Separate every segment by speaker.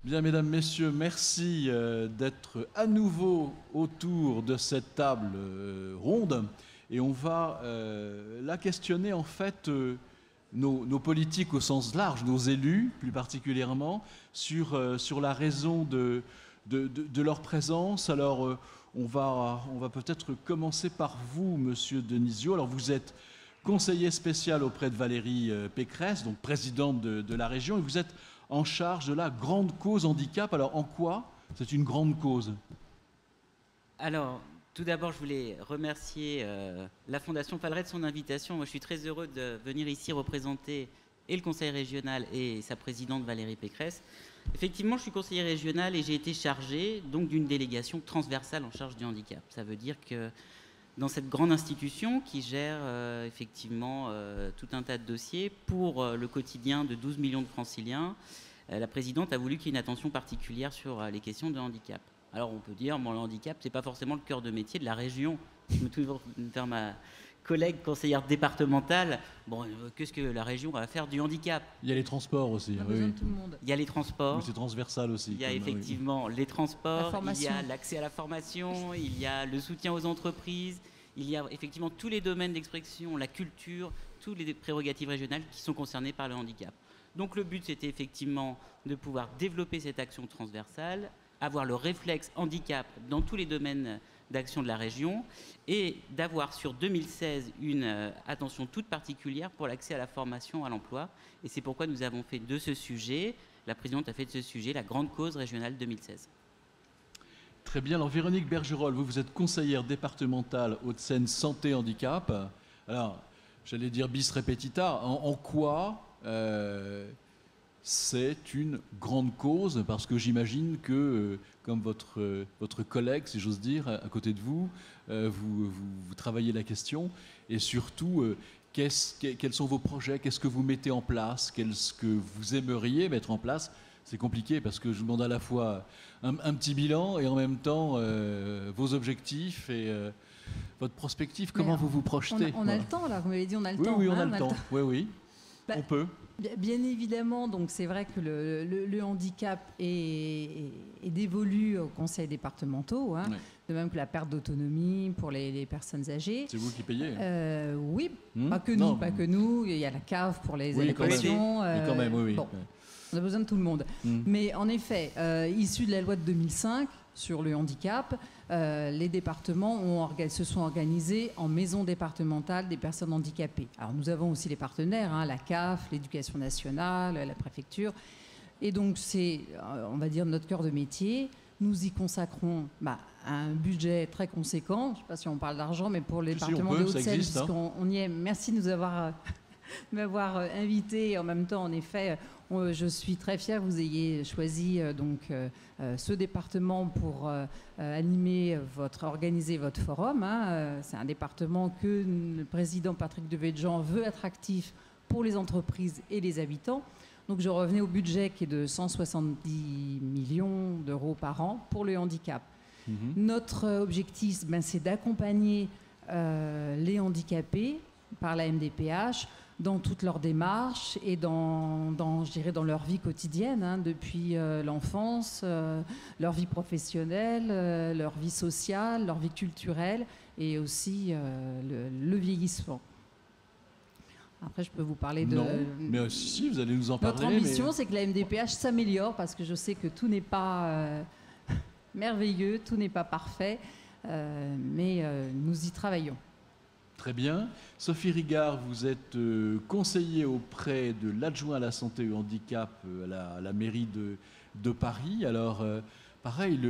Speaker 1: Bien, mesdames, messieurs, merci d'être à nouveau autour de cette table ronde. Et on va la questionner, en fait, nos politiques au sens large, nos élus plus particulièrement, sur la raison de leur présence. Alors, on va peut-être commencer par vous, monsieur Denisio. Alors, vous êtes conseiller spécial auprès de Valérie Pécresse, donc présidente de la région, et vous êtes en charge de la grande cause handicap. Alors, en quoi c'est une grande cause?
Speaker 2: Alors, tout d'abord, je voulais remercier la Fondation Paleret de son invitation. Moi, je suis très heureux de venir ici représenter et le conseil régional et sa présidente Valérie Pécresse. Effectivement, je suis conseiller régional et j'ai été chargé donc d'une délégation transversale en charge du handicap. Ça veut dire que dans cette grande institution qui gère effectivement tout un tas de dossiers pour le quotidien de 12 millions de franciliens, la présidente a voulu qu'il y ait une attention particulière sur les questions de handicap. Alors on peut dire, bon, le handicap, c'est pas forcément le cœur de métier de la région. Je me tourne vers ma collègue conseillère départementale. Bon, qu'est-ce que la région va faire du handicap?
Speaker 1: Il y a les transports aussi.
Speaker 3: On a besoin de tout le monde.
Speaker 2: Il y a les transports.
Speaker 1: Oui, c'est transversal aussi.
Speaker 2: Il y a effectivement les transports, il y a
Speaker 3: la
Speaker 2: l'accès à la formation, il y a le soutien aux entreprises, il y a effectivement tous les domaines d'expression, la culture, toutes les prérogatives régionales qui sont concernées par le handicap. Donc le but, c'était effectivement de pouvoir développer cette action transversale, avoir le réflexe handicap dans tous les domaines d'action de la région et d'avoir sur 2016 une attention toute particulière pour l'accès à la formation, à l'emploi. Et c'est pourquoi nous avons fait de ce sujet, la présidente a fait de ce sujet la grande cause régionale 2016.
Speaker 1: Très bien. Alors, Véronique Bergerolles, vous êtes conseillère départementale Hauts-de-Seine Santé Handicap. Alors, j'allais dire bis repetita. En quoi c'est une grande cause? Parce que j'imagine que, comme votre collègue, si j'ose dire, à côté de vous, vous travaillez la question. Et surtout, quels sont vos projets? Qu'est-ce que vous mettez en place? Qu'est-ce que vous aimeriez mettre en place? C'est compliqué parce que je vous demande à la fois un petit bilan et en même temps vos objectifs et votre prospective. Comment vous vous projetez?
Speaker 3: On a le temps, là. Vous m'avez dit on a le temps.
Speaker 1: Oui, on a le temps. Oui.
Speaker 3: Bah,
Speaker 1: on peut.
Speaker 3: Bien évidemment, donc c'est vrai que le handicap est dévolu aux conseils départementaux, hein, de même que la perte d'autonomie pour les personnes âgées.
Speaker 1: C'est vous qui payez?
Speaker 3: Oui, pas que nous. Il y a la CAF pour les allocations.
Speaker 1: Quand même, oui.
Speaker 3: Bon, on a besoin de tout le monde. Mais en effet, issu de la loi de 2005 sur le handicap, les départements se sont organisés en maison départementale des personnes handicapées. Alors nous avons aussi les partenaires, hein, la CAF, l'éducation nationale, la préfecture. Et donc c'est, on va dire, notre cœur de métier. Nous y consacrons un budget très conséquent. Je ne sais pas si on parle d'argent, mais pour le département de Hauts-de-Seine, puisqu'on y est. Merci de nous avoir m'avoir invité. Et en même temps, en effet, je suis très fière que vous ayez choisi ce département pour organiser votre forum. Hein. C'est un département que le président Patrick Devedjian veut attractif pour les entreprises et les habitants. Donc je revenais au budget qui est de 170 millions d'euros par an pour le handicap. Notre objectif, c'est d'accompagner les handicapés par la MDPH dans toutes leurs démarches et je dirais, dans leur vie quotidienne, hein, depuis l'enfance, leur vie professionnelle, leur vie sociale, leur vie culturelle et aussi le vieillissement. Après, je peux vous parler de...
Speaker 1: Non, mais si, vous allez nous en parler.
Speaker 3: Notre ambition, c'est que la MDPH s'améliore parce que je sais que tout n'est pas merveilleux, tout n'est pas parfait, mais nous y travaillons.
Speaker 1: Très bien. Sophie Rigard, vous êtes conseiller auprès de l'adjoint à la santé et au handicap à la mairie de Paris. Alors, pareil,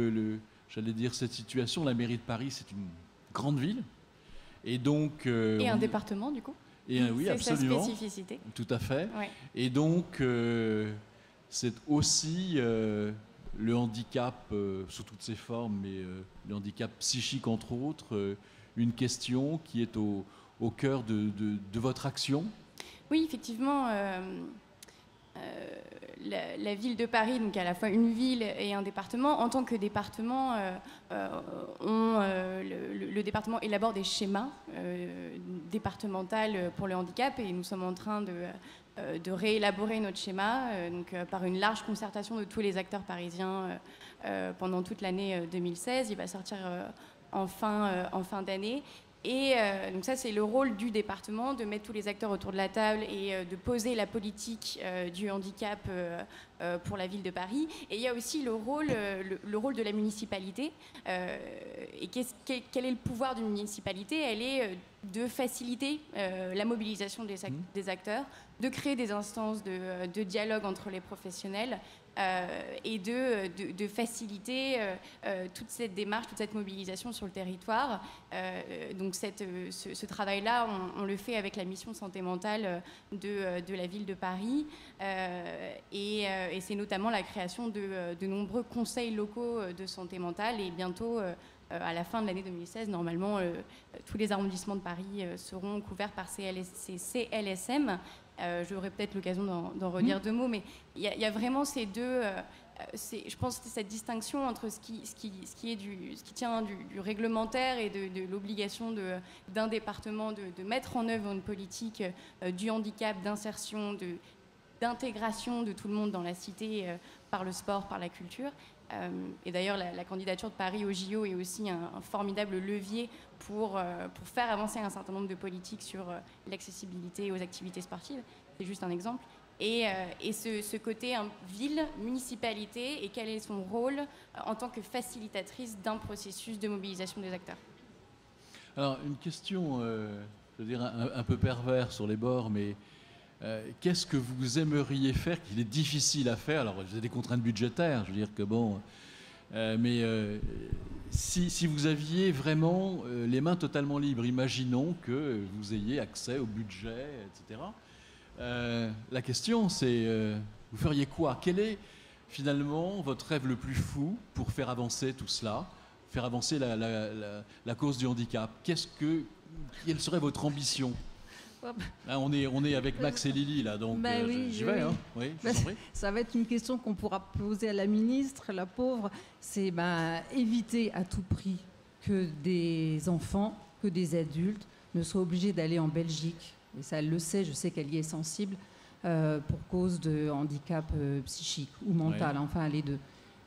Speaker 1: j'allais dire cette situation, la mairie de Paris, c'est une grande ville. Et donc...
Speaker 4: et un département, du coup.
Speaker 1: Oui, absolument.
Speaker 4: C'est sa spécificité.
Speaker 1: Tout à fait.
Speaker 4: Ouais.
Speaker 1: Et donc, c'est aussi le handicap sous toutes ses formes, mais le handicap psychique, entre autres, une question qui est au cœur de votre action.
Speaker 4: Oui, effectivement, la ville de Paris, donc à la fois une ville et un département, en tant que département, le département élabore des schémas départementaux pour le handicap et nous sommes en train de réélaborer notre schéma, par une large concertation de tous les acteurs parisiens pendant toute l'année 2016. Il va sortir en fin d'année. Et donc ça, c'est le rôle du département, de mettre tous les acteurs autour de la table et de poser la politique du handicap pour la ville de Paris. Et il y a aussi le rôle de la municipalité. Et quel est le pouvoir d'une municipalité? Elle est de faciliter la mobilisation des acteurs, de créer des instances de dialogue entre les professionnels, et de faciliter toute cette démarche, toute cette mobilisation sur le territoire. Donc ce travail-là, on le fait avec la mission santé mentale de la ville de Paris, et c'est notamment la création de nombreux conseils locaux de santé mentale, et bientôt, à la fin de l'année 2016, normalement, tous les arrondissements de Paris seront couverts par ces CLSM. J'aurai peut-être l'occasion d'en redire deux mots, mais il y a vraiment ces deux. Je pense que cette distinction entre ce qui tient du réglementaire et de l'obligation d'un département de mettre en œuvre une politique du handicap, d'insertion, d'intégration de tout le monde dans la cité par le sport, par la culture. Et d'ailleurs, la candidature de Paris au JO est aussi un formidable levier pour faire avancer un certain nombre de politiques sur l'accessibilité aux activités sportives. C'est juste un exemple. Et ce côté ville, municipalité, et quel est son rôle en tant que facilitatrice d'un processus de mobilisation des acteurs.
Speaker 1: Alors, une question, je veux dire, un peu pervers sur les bords, mais qu'est-ce que vous aimeriez faire qu'il est difficile à faire? Alors, vous avez des contraintes budgétaires, je veux dire que bon... mais si vous aviez vraiment les mains totalement libres, imaginons que vous ayez accès au budget, etc. La question, c'est vous feriez quoi? Quel est finalement votre rêve le plus fou pour faire avancer tout cela, faire avancer la cause du handicap? Quelle serait votre ambition? Là, on est avec Max et Lily, là, donc
Speaker 3: oui,
Speaker 1: j'y vais.
Speaker 3: Oui.
Speaker 1: Hein. Oui, je vous en prie.
Speaker 3: Ça va être une question qu'on pourra poser à la ministre, la pauvre. C'est éviter à tout prix que des enfants, que des adultes ne soient obligés d'aller en Belgique. Et ça, elle le sait, je sais qu'elle y est sensible, pour cause de handicap psychique ou mental, enfin les deux.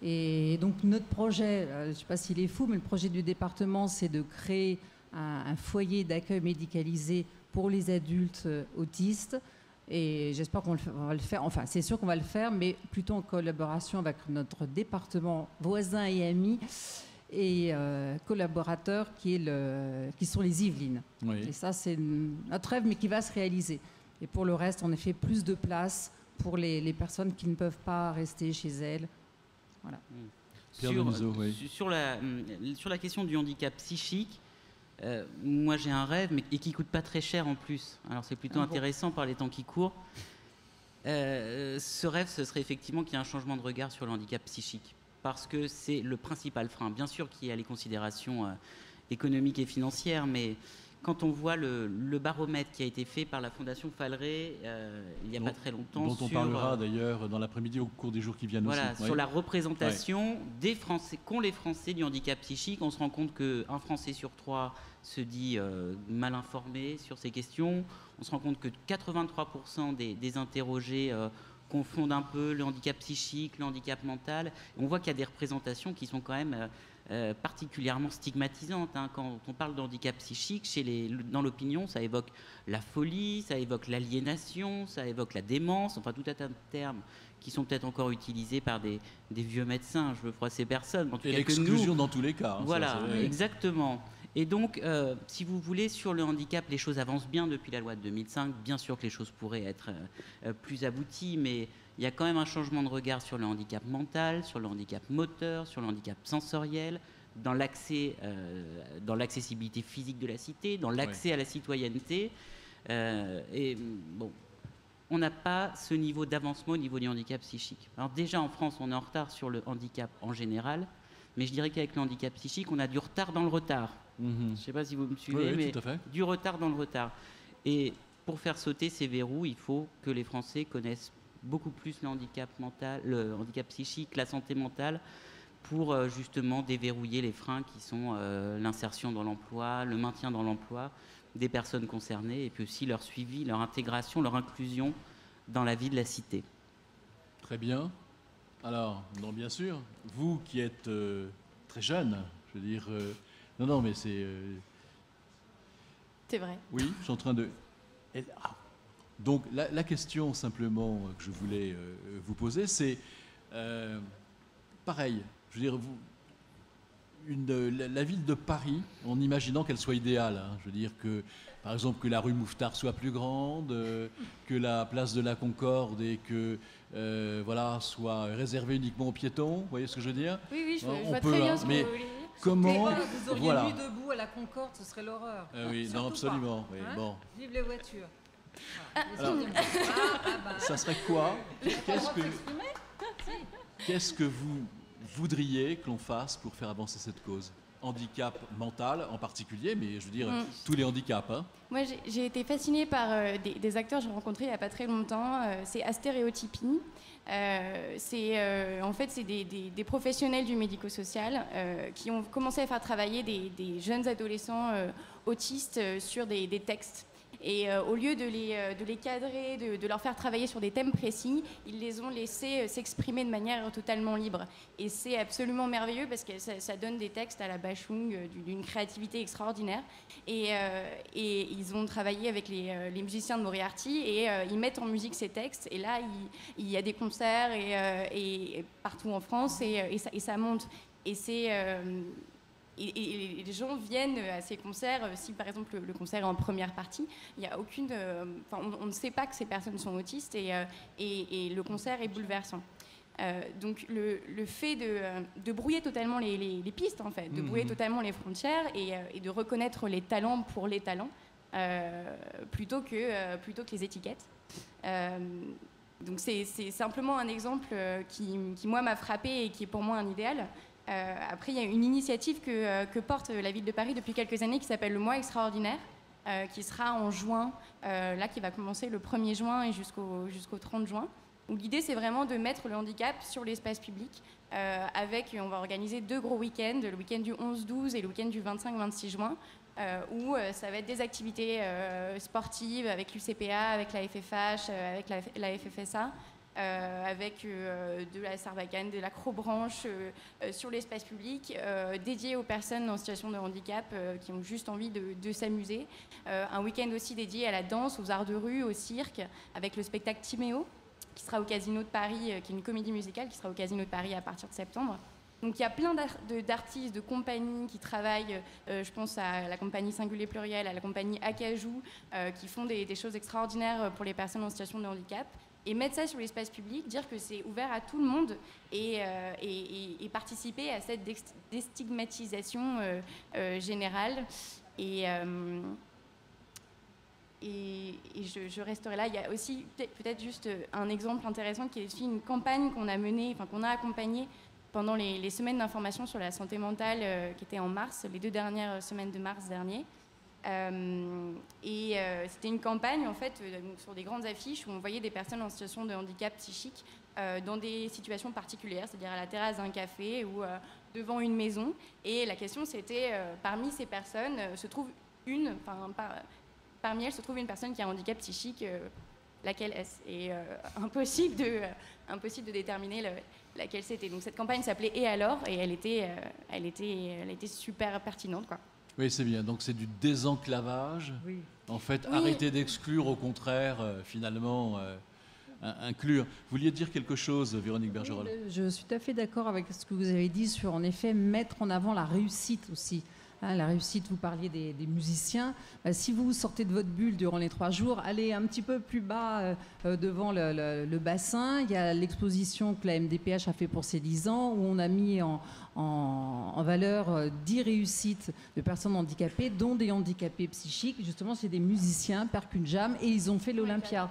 Speaker 3: Et donc notre projet, je ne sais pas s'il est fou, mais le projet du département, c'est de créer un foyer d'accueil médicalisé pour les adultes autistes, et j'espère qu'on va le faire. Enfin, c'est sûr qu'on va le faire, mais plutôt en collaboration avec notre département voisin et ami et collaborateur qui sont les Yvelines. Oui. Et ça, c'est notre rêve, mais qui va se réaliser. Et pour le reste, on a fait plus de place pour les personnes qui ne peuvent pas rester chez elles. Voilà.
Speaker 2: Sur la question du handicap psychique, moi j'ai un rêve, et qui coûte pas très cher en plus. Alors c'est plutôt intéressant par les temps qui courent. Ce rêve, ce serait effectivement qu'il y ait un changement de regard sur le handicap psychique, parce que c'est le principal frein. Bien sûr qu'il y a les considérations économiques et financières, mais quand on voit le baromètre qui a été fait par la Fondation Falleret il n'y a pas très longtemps,
Speaker 1: dont on parlera d'ailleurs dans l'après-midi au cours des jours qui viennent aussi.
Speaker 2: Sur la représentation des Français, qu'ont les Français du handicap psychique, on se rend compte qu'un Français sur 3 se dit mal informé sur ces questions. On se rend compte que 83% des interrogés confondent un peu le handicap psychique, le handicap mental. On voit qu'il y a des représentations qui sont quand même particulièrement stigmatisantes. Quand on parle de handicap psychique, dans l'opinion, ça évoque la folie, ça évoque l'aliénation, ça évoque la démence, enfin tout un tas de termes qui sont peut-être encore utilisés par des vieux médecins. Je veux froisser personne. En tout
Speaker 1: et
Speaker 2: cas,
Speaker 1: l'exclusion dans tous les cas.
Speaker 2: Voilà, exactement. Et donc, si vous voulez, sur le handicap, les choses avancent bien depuis la loi de 2005. Bien sûr que les choses pourraient être plus abouties, mais il y a quand même un changement de regard sur le handicap mental, sur le handicap moteur, sur le handicap sensoriel, dans l'accessibilité physique de la cité, dans l'accès à la citoyenneté. Et bon, on n'a pas ce niveau d'avancement au niveau du handicap psychique. Alors déjà, en France, on est en retard sur le handicap en général, mais je dirais qu'avec le handicap psychique, on a du retard dans le retard. Je ne sais pas si vous me suivez, mais du retard dans le retard. Et pour faire sauter ces verrous, il faut que les Français connaissent beaucoup plus le handicap mental, le handicap psychique, la santé mentale, pour justement déverrouiller les freins qui sont l'insertion dans l'emploi, le maintien dans l'emploi des personnes concernées, et puis aussi leur suivi, leur intégration, leur inclusion dans la vie de la cité.
Speaker 1: Très bien. Alors, non, bien sûr, vous qui êtes très jeune, je veux dire... non, mais c'est...
Speaker 4: C'est vrai.
Speaker 1: Oui, je suis en train de... Donc, la question simplement que je voulais vous poser, c'est... pareil, je veux dire, la ville de Paris, en imaginant qu'elle soit idéale, hein, je veux dire que, par exemple, que la rue Mouffetard soit plus grande, que la place de la Concorde et que voilà, soit réservée uniquement aux piétons, vous voyez ce que je veux dire?
Speaker 4: Oui, je
Speaker 1: on
Speaker 4: vois
Speaker 1: peut,
Speaker 4: très bien
Speaker 1: hein,
Speaker 4: ce que
Speaker 1: mais
Speaker 4: vous voulez dire.
Speaker 1: comment...
Speaker 3: Vous auriez
Speaker 1: voilà.
Speaker 3: nu debout à la Concorde, ce serait l'horreur.
Speaker 1: Oui,
Speaker 3: Surtout
Speaker 1: non, absolument.
Speaker 3: pas,
Speaker 1: Oui,
Speaker 3: hein.
Speaker 1: bon.
Speaker 3: Vive les voitures.
Speaker 1: Alors, ça serait quoi? Qu'est-ce que vous voudriez que l'on fasse pour faire avancer cette cause? Handicap mental en particulier, mais je veux dire tous les handicaps. Hein.
Speaker 4: Moi, j'ai été fascinée par des acteurs que j'ai rencontrés il n'y a pas très longtemps. C'est Astéréotypie. En fait, c'est des professionnels du médico-social qui ont commencé à faire travailler des jeunes adolescents autistes sur des textes. Et au lieu de les cadrer, de leur faire travailler sur des thèmes précis, ils les ont laissés s'exprimer de manière totalement libre. Et c'est absolument merveilleux parce que ça donne des textes à la Bachung d'une créativité extraordinaire. Et ils ont travaillé avec les musiciens de Moriarty et ils mettent en musique ces textes. Et là, il y a des concerts et partout en France et ça monte. Et c'est... Et les gens viennent à ces concerts. Si par exemple le concert est en première partie, il y a aucune, on ne sait pas que ces personnes sont autistes et le concert est bouleversant. Donc le fait de brouiller totalement les pistes en fait, de brouiller totalement les frontières et de reconnaître les talents pour les talents plutôt que les étiquettes. Donc c'est simplement un exemple qui moi m'a frappée et qui est pour moi un idéal. Après, il y a une initiative que porte la ville de Paris depuis quelques années qui s'appelle le Mois extraordinaire, qui sera en juin, là qui va commencer le 1er juin et jusqu'au 30 juin. L'idée, c'est vraiment de mettre le handicap sur l'espace public. On va organiser 2 gros week-ends, le week-end du 11-12 et le week-end du 25-26 juin, où ça va être des activités sportives avec l'UCPA, avec la FFH, avec la FFSA. Avec de la sarbacane, de l'acrobranche sur l'espace public, dédié aux personnes en situation de handicap qui ont juste envie de s'amuser. Un week-end aussi dédié à la danse, aux arts de rue, au cirque, avec le spectacle Timéo, qui sera au Casino de Paris, qui est une comédie musicale, qui sera au Casino de Paris à partir de septembre. Donc il y a plein d'artistes, de compagnies qui travaillent, je pense à la compagnie Singulier Pluriel, à la compagnie Acajou, qui font des choses extraordinaires pour les personnes en situation de handicap. Et mettre ça sur l'espace public, dire que c'est ouvert à tout le monde et participer à cette déstigmatisation générale. Et je resterai là. Il y a aussi peut-être juste un exemple intéressant qui est aussi une campagne qu'on a menée, qu'on a accompagnée pendant les semaines d'information sur la santé mentale qui étaient en mars, les 2 dernières semaines de mars dernier. C'était une campagne en fait sur des grandes affiches où on voyait des personnes en situation de handicap psychique dans des situations particulières, c'est-à-dire à la terrasse d'un café ou devant une maison. Et la question c'était parmi ces personnes se trouve parmi elles se trouve une personne qui a un handicap psychique, laquelle est-ce? Et impossible de déterminer laquelle c'était. Donc cette campagne s'appelait Et alors? Et elle était super pertinente quoi.
Speaker 1: Oui, c'est bien. Donc c'est du désenclavage. Oui. En fait,
Speaker 4: oui.
Speaker 1: Arrêter d'exclure, au contraire, finalement, inclure. Vous vouliez dire quelque chose, Véronique Bergerol?
Speaker 3: Oui, je suis tout à fait d'accord avec ce que vous avez dit sur, en effet, mettre en avant la réussite aussi. La réussite, vous parliez des musiciens. Si vous sortez de votre bulle durant les 3 jours, allez un petit peu plus bas devant le bassin. Il y a l'exposition que la MDPH a fait pour ses 10 ans, où on a mis en valeur 10 réussites de personnes handicapées, dont des handicapés psychiques. Justement, c'est des musiciens, Percune Jam, et ils ont fait l'Olympia.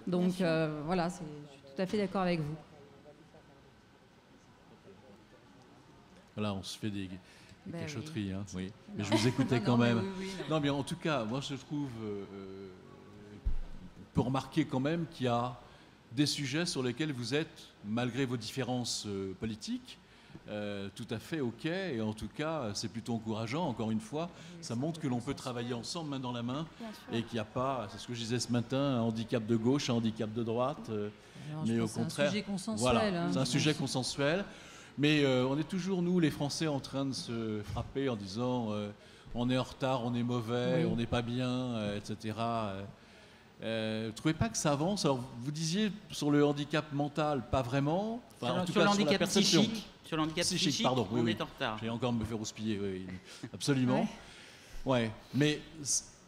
Speaker 3: Donc voilà, je suis tout à fait d'accord avec vous.
Speaker 1: Voilà, on se fait des cachotteries,
Speaker 3: oui.
Speaker 1: Hein, oui. Mais je vous écoutais quand même.
Speaker 3: Oui,
Speaker 1: non, mais en tout cas, moi je trouve, on peut remarquer quand même qu'il y a des sujets sur lesquels vous êtes, malgré vos différences politiques, tout à fait OK. Et en tout cas, c'est plutôt encourageant. Encore une fois, ça montre que l'on peut travailler ensemble, main dans la main, et qu'il n'y a pas, c'est ce que je disais ce matin, un handicap de gauche, un handicap de droite. Mais au contraire,
Speaker 3: c'est un sujet consensuel.
Speaker 1: Voilà, c'est un sujet consensuel. Mais on est toujours, nous, les Français, en train de se frapper en disant on est en retard, on est mauvais, on n'est pas bien, etc. Vous ne trouvez pas que ça avance? Alors, vous disiez sur le handicap mental, pas vraiment. Enfin,
Speaker 2: sur le handicap psychique, sur le handicap psychique,
Speaker 1: pardon,
Speaker 2: on est en retard.
Speaker 1: J'ai encore me faire houspiller, oui, absolument. Ouais, mais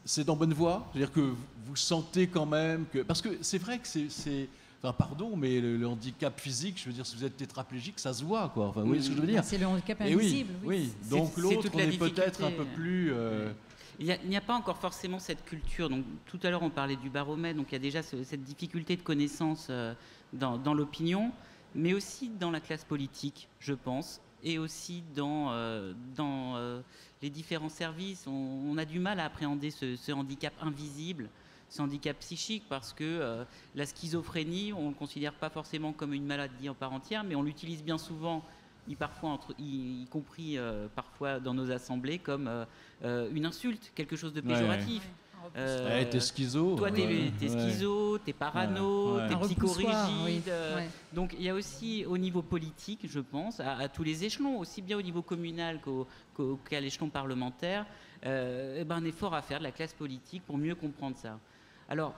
Speaker 1: c'est en bonne voie. C'est-à-dire que vous sentez quand même que... Parce que c'est vrai que c'est... Enfin, pardon, mais le handicap physique, je veux dire, si vous êtes tétraplégique, ça se voit, quoi. Enfin, vous voyez ce que je veux dire?
Speaker 3: C'est le handicap invisible.
Speaker 1: Oui. Donc l'autre, on est peut-être un peu plus...
Speaker 2: Il n'y a pas encore forcément cette culture. Donc, tout à l'heure, on parlait du baromètre. Donc, il y a déjà cette difficulté de connaissance dans l'opinion, mais aussi dans la classe politique, je pense, et aussi dans les différents services. On a du mal à appréhender ce handicap invisible, ce handicap psychique, parce que la schizophrénie, on ne le considère pas forcément comme une maladie en part entière, mais on l'utilise bien souvent, y compris parfois dans nos assemblées, comme une insulte, quelque chose de péjoratif.
Speaker 1: T'es schizo.
Speaker 2: Toi, t'es schizo, t'es parano, t'es psychorigide. Donc, il y a aussi au niveau politique, je pense, à tous les échelons, aussi bien au niveau communal qu'à l'échelon parlementaire, un effort à faire de la classe politique pour mieux comprendre ça. Alors,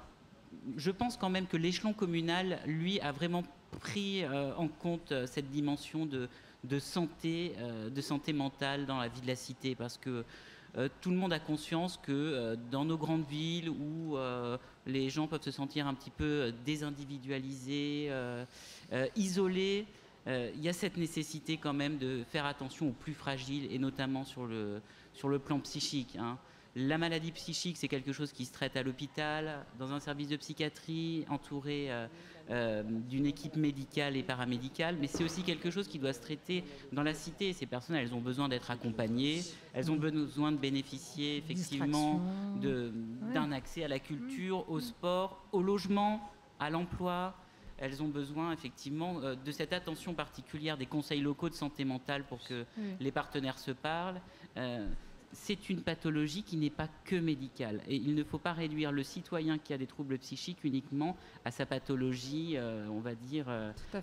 Speaker 2: je pense quand même que l'échelon communal, lui, a vraiment pris en compte cette dimension de santé mentale dans la vie de la cité, parce que tout le monde a conscience que dans nos grandes villes où les gens peuvent se sentir un petit peu désindividualisés, isolés, il y a cette nécessité quand même de faire attention aux plus fragiles, et notamment sur le plan psychique, hein. La maladie psychique, c'est quelque chose qui se traite à l'hôpital, dans un service de psychiatrie, entouré d'une équipe médicale et paramédicale, mais c'est aussi quelque chose qui doit se traiter dans la cité. Ces personnes, elles ont besoin d'être accompagnées, elles ont besoin de bénéficier effectivement d'un accès à la culture, au sport, au logement, à l'emploi. Elles ont besoin effectivement de cette attention particulière des conseils locaux de santé mentale pour que les partenaires se parlent. C'est une pathologie qui n'est pas que médicale. Et il ne faut pas réduire le citoyen qui a des troubles psychiques uniquement à sa pathologie, on va dire,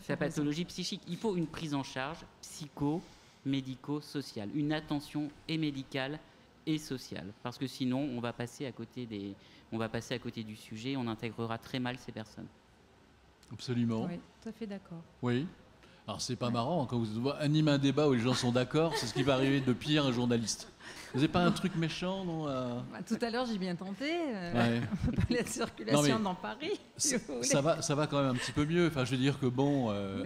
Speaker 2: sa pathologie psychique. Il faut une prise en charge psycho-médico-sociale, une attention et médicale et sociale. Parce que sinon, on va passer à côté du sujet, on intégrera très mal ces personnes.
Speaker 1: Absolument.
Speaker 3: Oui, tout à fait d'accord.
Speaker 1: Oui. Alors, c'est pas marrant, quand vous animez un débat où les gens sont d'accord, c'est ce qui va arriver de pire à un journaliste. Vous n'avez pas un truc méchant, non
Speaker 3: Tout à l'heure, j'ai bien tenté. On peut parler de circulation dans Paris. Si
Speaker 1: ça va quand même un petit peu mieux. Enfin, je veux dire que,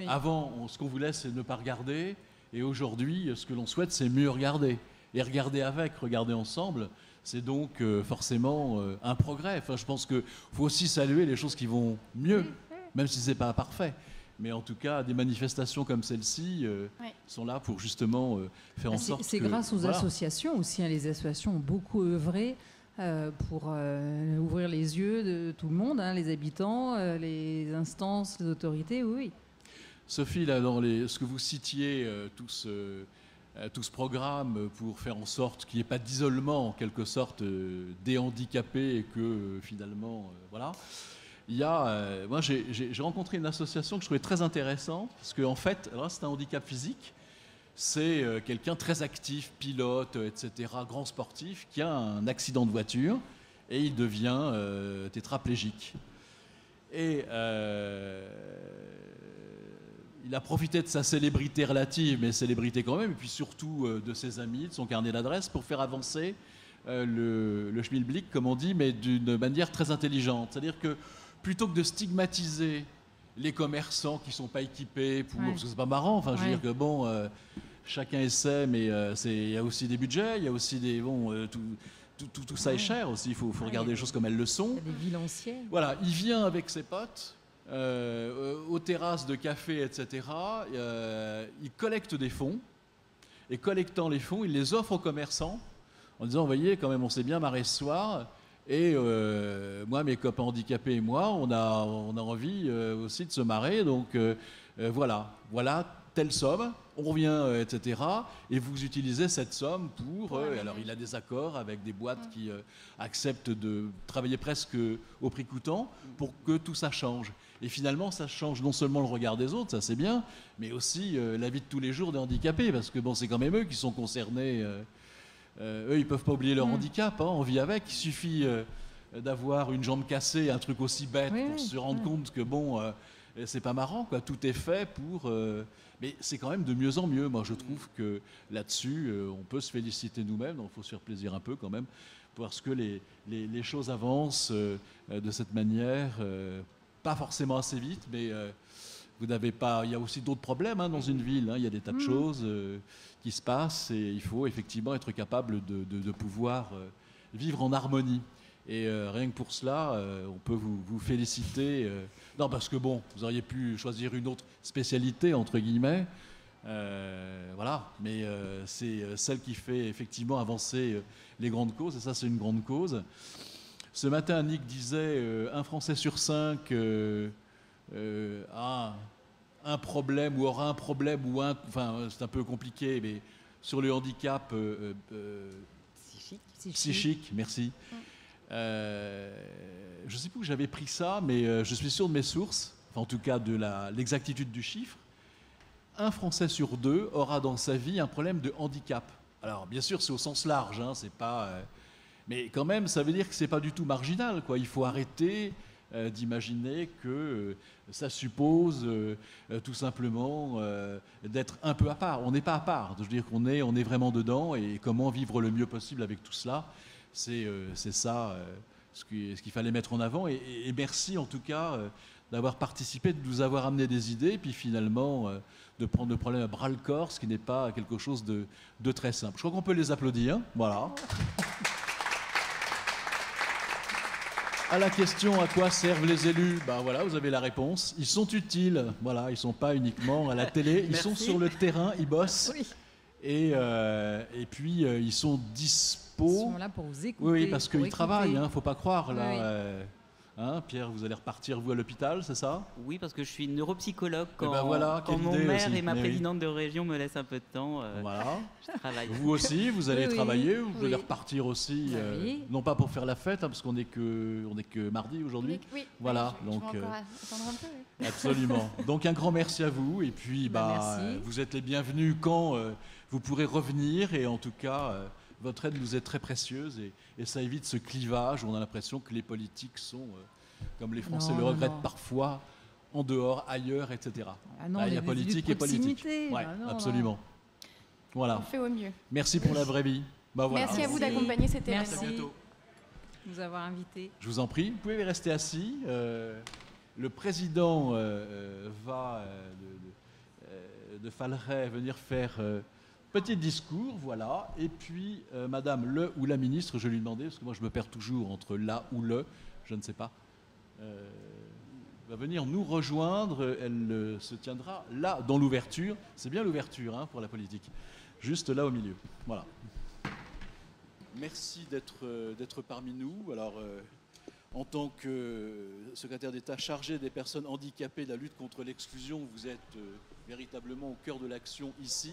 Speaker 1: avant, ce qu'on voulait, c'est ne pas regarder. Et aujourd'hui, ce que l'on souhaite, c'est mieux regarder. Et regarder regarder ensemble, c'est donc forcément un progrès. Enfin, je pense qu'il faut aussi saluer les choses qui vont mieux, même si ce n'est pas parfait. Mais en tout cas, des manifestations comme celle-ci sont là pour justement faire en sorte que...
Speaker 3: C'est grâce aux associations aussi. Hein. Les associations ont beaucoup œuvré pour ouvrir les yeux de tout le monde, hein, les habitants, les instances, les autorités, oui.
Speaker 1: Sophie, là, dans ce que vous citiez, tout ce programme pour faire en sorte qu'il n'y ait pas d'isolement, en quelque sorte, des handicapés, et que finalement, voilà... moi j'ai rencontré une association que je trouvais très intéressante, parce qu'en fait, alors c'est un handicap physique, c'est quelqu'un très actif, pilote, etc., grand sportif, qui a un accident de voiture et il devient tétraplégique. Et il a profité de sa célébrité relative, mais célébrité quand même, et puis surtout de ses amis, de son carnet d'adresses, pour faire avancer le schmilblick, comme on dit, mais d'une manière très intelligente. C'est-à-dire que plutôt que de stigmatiser les commerçants qui ne sont pas équipés, parce que c'est pas marrant, enfin, je veux dire que chacun essaie, mais il y a aussi des budgets, il y a aussi des... tout ça est cher aussi, il faut regarder les choses comme elles le sont.
Speaker 3: Il y a des villes anciennes.
Speaker 1: Voilà, il vient avec ses potes, aux terrasses de café, etc. Il collecte des fonds, et collectant les fonds, il les offre aux commerçants, en disant, vous voyez, quand même, on s'est bien marré ce soir, et moi, mes copains handicapés et moi, on a envie aussi de se marrer, donc voilà telle somme, on revient, etc. Et vous utilisez cette somme pour... alors il a des accords avec des boîtes qui acceptent de travailler presque au prix coûtant pour que tout ça change. Et finalement, ça change non seulement le regard des autres, ça c'est bien, mais aussi la vie de tous les jours des handicapés, parce que bon, c'est quand même eux qui sont concernés. Eux, ils ne peuvent pas oublier leur handicap, hein, on vit avec. Il suffit d'avoir une jambe cassée, un truc aussi bête, pour se rendre compte que bon, c'est pas marrant, quoi. Tout est fait pour... mais c'est quand même de mieux en mieux. Moi, je trouve que là-dessus, on peut se féliciter nous-mêmes, donc il faut se faire plaisir un peu quand même, parce que les choses avancent de cette manière, pas forcément assez vite, mais... vous n'avez pas... Il y a aussi d'autres problèmes dans une ville. Il y a des tas de choses qui se passent et il faut effectivement être capable de pouvoir vivre en harmonie. Et rien que pour cela, on peut vous féliciter. Non, parce que bon, vous auriez pu choisir une autre spécialité, entre guillemets. Voilà, mais c'est celle qui fait effectivement avancer les grandes causes. Et ça, c'est une grande cause. Ce matin, Nick disait un Français sur 5... a un problème ou aura un problème ou enfin c'est un peu compliqué, mais sur le handicap psychique, merci. Je ne sais plus où j'avais pris ça, mais je suis sûr de mes sources, enfin, en tout cas de l'exactitude du chiffre. Un Français sur 2 aura dans sa vie un problème de handicap. Alors bien sûr c'est au sens large, c'est pas, mais quand même ça veut dire que c'est pas du tout marginal, quoi. Il faut arrêter d'imaginer que ça suppose tout simplement d'être un peu à part. On n'est pas à part. Je veux dire qu'on est, on est vraiment dedans, et comment vivre le mieux possible avec tout cela, c'est ça ce qu'il fallait mettre en avant. Et merci en tout cas d'avoir participé, de nous avoir amené des idées, et puis finalement de prendre le problème à bras-le-corps, ce qui n'est pas quelque chose de très simple. Je crois qu'on peut les applaudir. Voilà. À la question à quoi servent les élus, ben voilà, vous avez la réponse. Ils sont utiles, voilà, ils ne sont pas uniquement à la télé, ils sont sur le terrain, ils bossent. Oui. Et puis ils sont dispo.
Speaker 3: Ils sont là pour vous écouter.
Speaker 1: Oui, parce qu'ils travaillent, il ne faut pas croire. Là, Pierre, vous allez repartir, vous, à l'hôpital, c'est ça?
Speaker 2: Oui, parce que je suis neuropsychologue. Quand,
Speaker 1: voilà,
Speaker 2: quand mon maire
Speaker 1: aussi.
Speaker 2: et ma présidente de région me laissent un peu de temps,
Speaker 1: voilà.
Speaker 2: je travaille.
Speaker 1: Vous aussi, vous allez travailler, vous allez repartir aussi, non pas pour faire la fête, parce qu'on n'est que mardi aujourd'hui.
Speaker 4: Oui,
Speaker 1: voilà,
Speaker 4: je
Speaker 1: donc
Speaker 4: vais encore attendre un peu. Oui.
Speaker 1: Absolument. Donc un grand merci à vous, et puis vous êtes les bienvenus quand vous pourrez revenir, et en tout cas votre aide nous est très précieuse, et ça évite ce clivage où on a l'impression que les politiques sont, comme les Français le regrettent parfois, en dehors, ailleurs, etc.
Speaker 3: Il y a
Speaker 1: politique et politique.
Speaker 3: Ouais,
Speaker 1: absolument.
Speaker 4: Non.
Speaker 1: Voilà.
Speaker 4: On fait au mieux.
Speaker 1: Merci pour la vraie vie. Voilà.
Speaker 4: Merci à vous d'accompagner cette émission.
Speaker 3: Merci
Speaker 1: à bientôt.
Speaker 3: De nous avoir invités.
Speaker 1: Je vous en prie, vous pouvez rester assis. Le président de Falleray venir faire petit discours, voilà. Et puis, madame le ou la ministre, je lui demandais, parce que moi je me perds toujours entre la ou le, je ne sais pas, va venir nous rejoindre. Elle se tiendra là, dans l'ouverture. C'est bien l'ouverture pour la politique. Juste là au milieu. Voilà. Merci d'être parmi nous. Alors, en tant que secrétaire d'État chargé des personnes handicapées, de la lutte contre l'exclusion, vous êtes véritablement au cœur de l'action ici,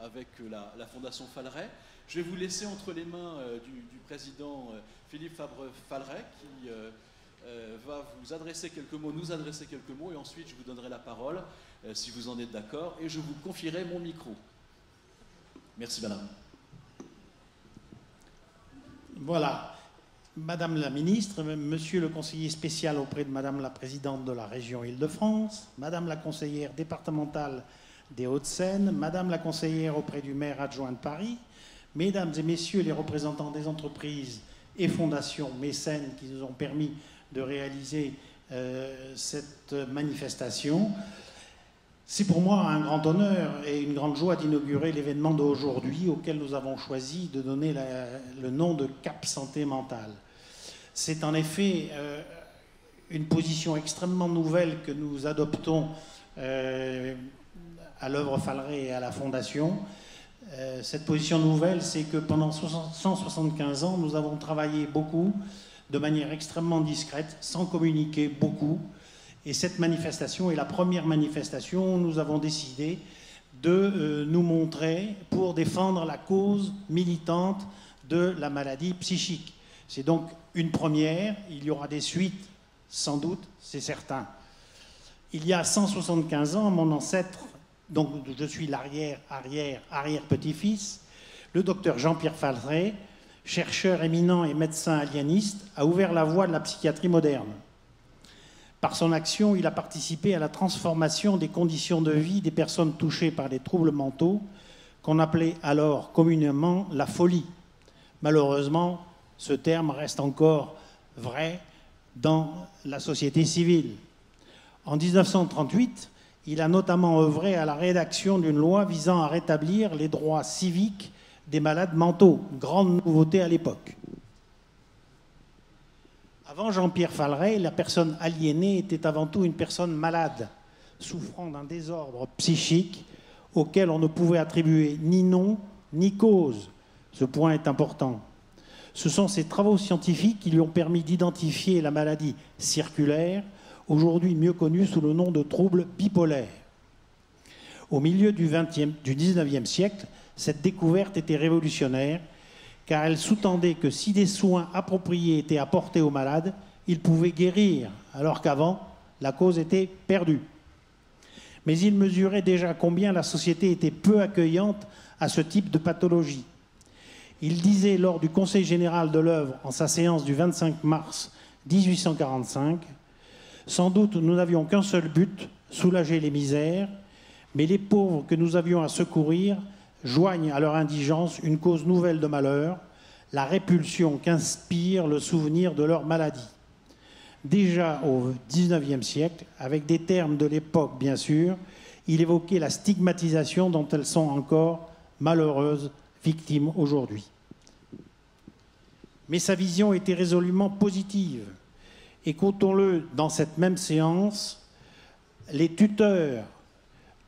Speaker 1: avec la Fondation Falleray. Je vais vous laisser entre les mains du président Philippe Fabre-Falleray, qui va vous adresser quelques mots, nous adresser quelques mots, et ensuite je vous donnerai la parole, si vous en êtes d'accord, et je vous confierai mon micro. Merci, madame.
Speaker 5: Voilà. Madame la ministre, monsieur le conseiller spécial auprès de madame la présidente de la région Île-de-France, madame la conseillère départementale des Hauts-de-Seine, madame la conseillère auprès du maire adjoint de Paris, mesdames et messieurs les représentants des entreprises et fondations mécènes qui nous ont permis de réaliser cette manifestation. C'est pour moi un grand honneur et une grande joie d'inaugurer l'événement d'aujourd'hui, auquel nous avons choisi de donner le nom de Cap Santé Mentale. C'est en effet une position extrêmement nouvelle que nous adoptons à l'œuvre Falleray et à la Fondation. Cette position nouvelle, c'est que pendant 175 ans, nous avons travaillé beaucoup, de manière extrêmement discrète, sans communiquer beaucoup. Et cette manifestation est la première manifestation où nous avons décidé de nous montrer pour défendre la cause militante de la maladie psychique. C'est donc une première, il y aura des suites, sans doute, c'est certain. Il y a 175 ans, mon ancêtre, donc je suis l'arrière-petit-fils, le docteur Jean-Pierre Falret, chercheur éminent et médecin aliéniste, a ouvert la voie de la psychiatrie moderne. Par son action, il a participé à la transformation des conditions de vie des personnes touchées par les troubles mentaux, qu'on appelait alors communément la folie. Malheureusement, ce terme reste encore vrai dans la société civile. En 1938, il a notamment œuvré à la rédaction d'une loi visant à rétablir les droits civiques des malades mentaux, grande nouveauté à l'époque. Avant Jean-Pierre Falret, la personne aliénée était avant tout une personne malade, souffrant d'un désordre psychique auquel on ne pouvait attribuer ni nom ni cause. Ce point est important. Ce sont ces travaux scientifiques qui lui ont permis d'identifier la maladie circulaire, aujourd'hui mieux connue sous le nom de trouble bipolaire. Au milieu du XIXe siècle, cette découverte était révolutionnaire, car elle sous-tendait que si des soins appropriés étaient apportés aux malades, ils pouvaient guérir, alors qu'avant, la cause était perdue. Mais il mesurait déjà combien la société était peu accueillante à ce type de pathologie. Il disait lors du Conseil général de l'œuvre, en sa séance du 25 mars 1845, « Sans doute nous n'avions qu'un seul but, soulager les misères, mais les pauvres que nous avions à secourir joignent à leur indigence une cause nouvelle de malheur, la répulsion qu'inspire le souvenir de leur maladie. » Déjà au XIXe siècle, avec des termes de l'époque bien sûr, il évoquait la stigmatisation dont elles sont encore malheureuses victimes aujourd'hui. Mais sa vision était résolument positive. Écoutons-le dans cette même séance, les tuteurs,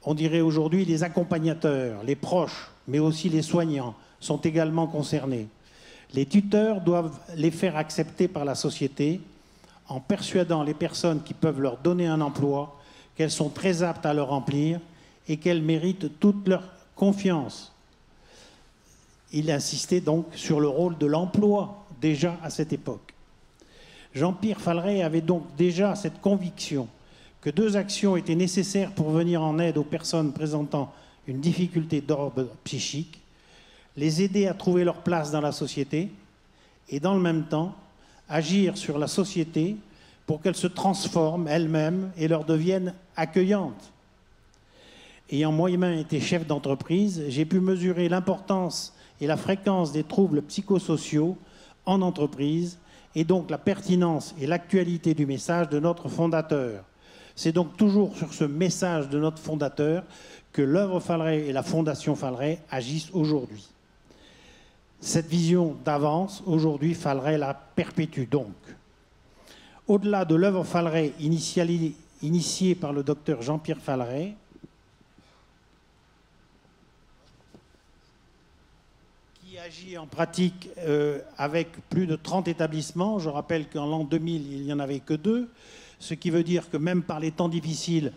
Speaker 5: on dirait aujourd'hui les accompagnateurs, les proches, mais aussi les soignants, sont également concernés. Les tuteurs doivent les faire accepter par la société en persuadant les personnes qui peuvent leur donner un emploi qu'elles sont très aptes à le remplir et qu'elles méritent toute leur confiance. Il insistait donc sur le rôle de l'emploi, déjà à cette époque. Jean-Pierre Falret avait donc déjà cette conviction que deux actions étaient nécessaires pour venir en aide aux personnes présentant une difficulté d'ordre psychique, les aider à trouver leur place dans la société et, dans le même temps, agir sur la société pour qu'elle se transforme elle-même et leur devienne accueillante. Ayant moi-même été chef d'entreprise, j'ai pu mesurer l'importance et la fréquence des troubles psychosociaux en entreprise et donc la pertinence et l'actualité du message de notre fondateur. C'est donc toujours sur ce message de notre fondateur que l'œuvre Falret et la Fondation Falret agissent aujourd'hui. Cette vision d'avance, aujourd'hui, Falret la perpétue donc. Au-delà de l'œuvre Falret initiée par le docteur Jean-Pierre Falret, qui agit en pratique avec plus de 30 établissements, je rappelle qu'en l'an 2000, il n'y en avait que 2, ce qui veut dire que même par les temps difficiles,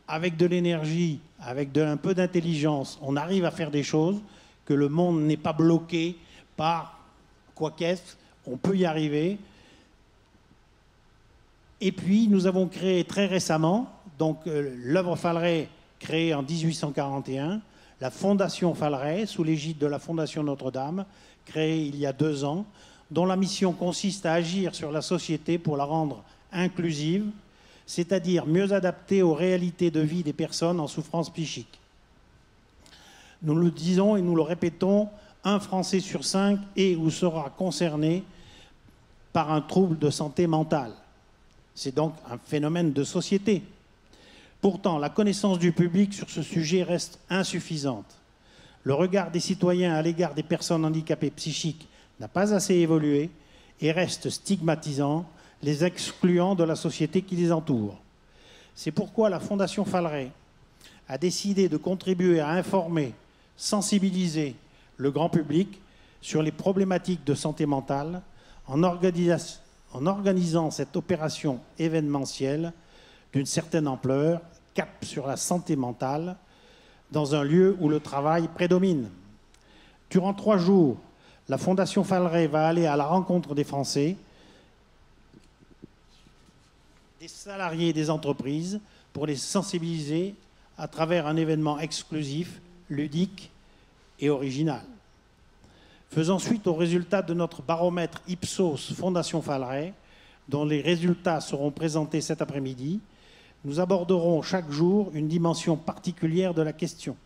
Speaker 5: avec de l'énergie, avec un peu d'intelligence, on arrive à faire des choses, que le monde n'est pas bloqué par quoi qu'est-ce, on peut y arriver. Et puis, nous avons créé très récemment, donc l'œuvre Falret créée en 1841, la Fondation Falret, sous l'égide de la Fondation Notre-Dame, créée il y a 2 ans, dont la mission consiste à agir sur la société pour la rendre inclusive, c'est-à-dire mieux adaptée aux réalités de vie des personnes en souffrance psychique. Nous le disons et nous le répétons, 1 Français sur 5 est ou sera concerné par un trouble de santé mentale. C'est donc un phénomène de société. Pourtant, la connaissance du public sur ce sujet reste insuffisante. Le regard des citoyens à l'égard des personnes handicapées psychiques n'a pas assez évolué et reste stigmatisant, les excluant de la société qui les entoure. C'est pourquoi la Fondation Falret a décidé de contribuer à informer, sensibiliser le grand public sur les problématiques de santé mentale en organisant cette opération événementielle d'une certaine ampleur, cap sur la santé mentale, dans un lieu où le travail prédomine. Durant 3 jours, la Fondation Falleret va aller à la rencontre des Français, des salariés des entreprises, pour les sensibiliser à travers un événement exclusif, ludique et original. Faisant suite aux résultats de notre baromètre Ipsos Fondation Falleret, dont les résultats seront présentés cet après-midi, nous aborderons chaque jour une dimension particulière de la question.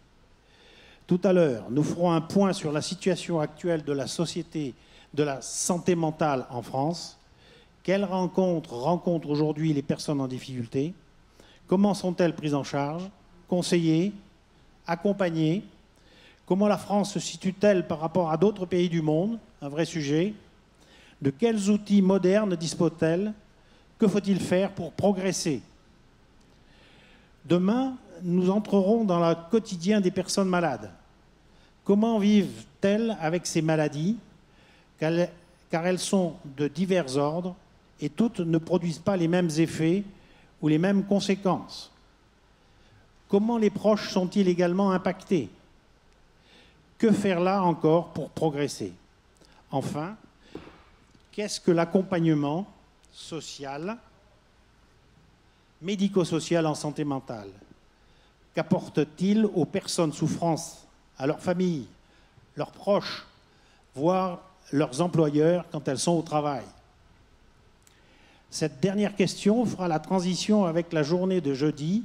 Speaker 5: Tout à l'heure, nous ferons un point sur la situation actuelle de la société de la santé mentale en France. Quelles rencontrent aujourd'hui les personnes en difficulté? Comment sont-elles prises en charge, conseillées, accompagnées? Comment la France se situe-t-elle par rapport à d'autres pays du monde? Un vrai sujet. De quels outils modernes dispose-t-elle? Que faut-il faire pour progresser? Demain, nous entrerons dans le quotidien des personnes malades. Comment vivent-elles avec ces maladies? Car elles sont de divers ordres et toutes ne produisent pas les mêmes effets ou les mêmes conséquences. Comment les proches sont-ils également impactés? Que faire là encore pour progresser? Enfin, qu'est-ce que l'accompagnement social, médico-social en santé mentale? Qu'apporte-t-il aux personnes souffrant, à leurs familles, leurs proches, voire leurs employeurs quand elles sont au travail? Cette dernière question fera la transition avec la journée de jeudi,